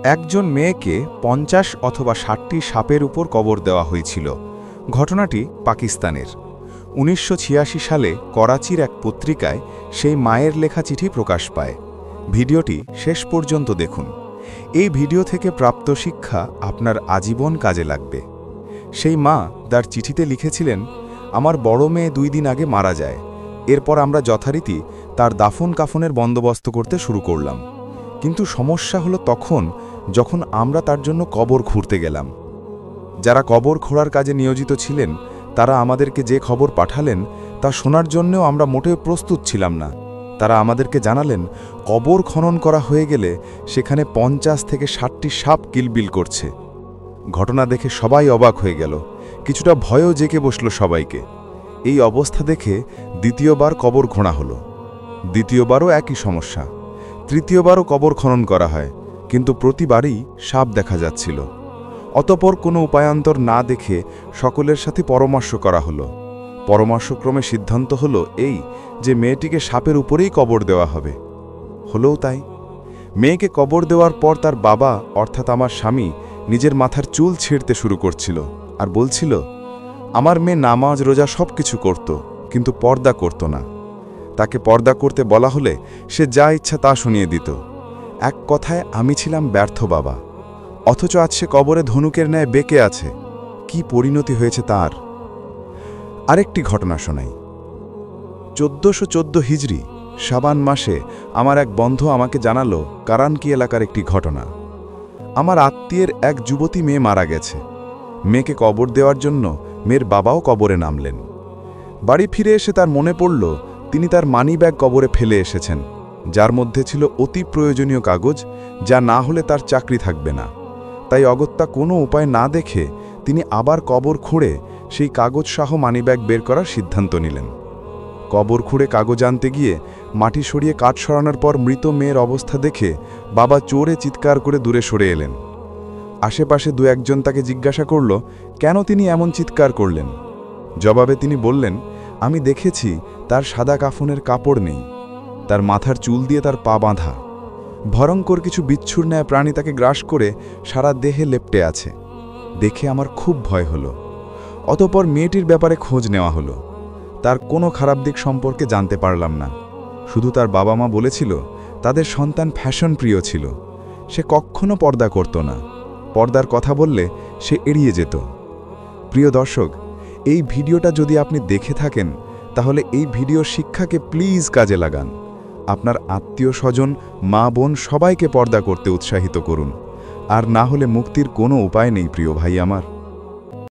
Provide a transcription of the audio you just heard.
একজন মেয়েকে ৫০ অথবা ৬০টি সাপের উপর কবর দেওয়া হয়েছিল। ঘটনাটি পাকিস্তানের। ১৯৮৬ সালে করাচির এক পত্রিকায় সেই মায়ের লেখা চিঠি প্রকাশ পায়। ভিডিওটি শেষ পর্যন্ত দেখুন। এই ভিডিও থেকে প্রাপ্ত শিক্ষা আপনার আজীবন কাজে লাগবে। সেই মা তার চিঠিতে লিখেছিলেন, আমার বড় মেয়ে ২ দিন আগে মারা যায়। এরপর আমরা যথারীতি তার দাফন কাফনের বন্দোবস্ত করতে শুরু করলাম। কিন্তু সমস্যা হলো তখন যখন আমরা তার জন্য কবর খুঁড়তে গেলাম। যারা কবর খোঁড়ার কাজে নিয়োজিত ছিলেন তারা আমাদেরকে যে খবর পাঠালেন তা শোনার জন্যও আমরা মোটেও প্রস্তুত ছিলাম না। তারা আমাদেরকে জানালেন কবর খনন করা হয়ে গেলে সেখানে ৫০ থেকে ৬০টি সাপ কিলবিল করছে। ঘটনা দেখে সবাই অবাক হয়ে গেল, কিছুটা ভয়ও জেঁকে বসল সবাইকে। এই অবস্থা দেখে দ্বিতীয়বার কবর খোঁড়া হলো। দ্বিতীয়বারও একই সমস্যা। তৃতীয়বারও কবর খনন করা হয়, কিন্তু প্রতিবারই সাপ দেখা যাচ্ছিল। অতঃপর কোনো উপায়ান্তর না দেখে সকলের সাথে পরামর্শ করা হলো। পরামর্শক্রমে সিদ্ধান্ত হলো এই যে মেয়েটিকে সাপের উপরেই কবর দেওয়া হবে। হলোও তাই। মেয়েকে কবর দেওয়ার পর তার বাবা অর্থাৎ আমার স্বামী নিজের মাথার চুল ছিঁড়তে শুরু করছিল আর বলছিল, আমার মেয়ে নামাজ রোজা সব কিছু করত, কিন্তু পর্দা করত না। তাকে পর্দা করতে বলা হলে সে যা ইচ্ছা তা শুনিয়ে দিত। এক কথায় আমি ছিলাম ব্যর্থ বাবা। অথচ আজ সে কবরে ধনুকের ন্যায় বেঁকে আছে। কি পরিণতি হয়েছে তার। আরেকটি ঘটনা শোনাই। ১৪১৪ হিজরি শাবান মাসে আমার এক বন্ধু আমাকে জানালো কারানকি এলাকার একটি ঘটনা। আমার আত্মীয়ের এক যুবতী মেয়ে মারা গেছে। মেয়েকে কবর দেওয়ার জন্য মেয়ের বাবাও কবরে নামলেন। বাড়ি ফিরে এসে তার মনে পড়ল তিনি তার মানিব্যাগ কবরে ফেলে এসেছেন, যার মধ্যে ছিল অতি প্রয়োজনীয় কাগজ, যা না হলে তার চাকরি থাকবে না। তাই অগত্যা কোনো উপায় না দেখে তিনি আবার কবর খুঁড়ে সেই কাগজ সহ মানিব্যাগ বের করার সিদ্ধান্ত নিলেন। কবর খুঁড়ে কাগজ আনতে গিয়ে মাটি সরিয়ে কাঠ সরানোর পর মৃত মেয়ের অবস্থা দেখে বাবা চোরে চিৎকার করে দূরে সরে এলেন। আশেপাশে ২-১ জন তাকে জিজ্ঞাসা করল কেন তিনি এমন চিৎকার করলেন। জবাবে তিনি বললেন, আমি দেখেছি তার সাদা কাফনের কাপড় নেই, তার মাথার চুল দিয়ে তার পা বাঁধা। ভয়ঙ্কর কিছু বিচ্ছুর ন্যায় প্রাণী তাকে গ্রাস করে সারা দেহে লেপ্টে আছে। দেখে আমার খুব ভয় হলো। অতঃপর মেয়েটির ব্যাপারে খোঁজ নেওয়া হলো। তার কোনো খারাপ দিক সম্পর্কে জানতে পারলাম না। শুধু তার বাবা মা বলেছিল তাদের সন্তান ফ্যাশন প্রিয় ছিল। সে কখনো পর্দা করত না। পর্দার কথা বললে সে এড়িয়ে যেত। প্রিয় দর্শক, এই ভিডিওটা যদি আপনি দেখে থাকেন তাহলে এই ভিডিওর শিক্ষাকে প্লিজ কাজে লাগান। আপনার আত্মীয় স্বজন, মা বোন সবাইকে পর্দা করতে উৎসাহিত করুন। আর না হলে মুক্তির কোনো উপায় নেই প্রিয় ভাই আমার।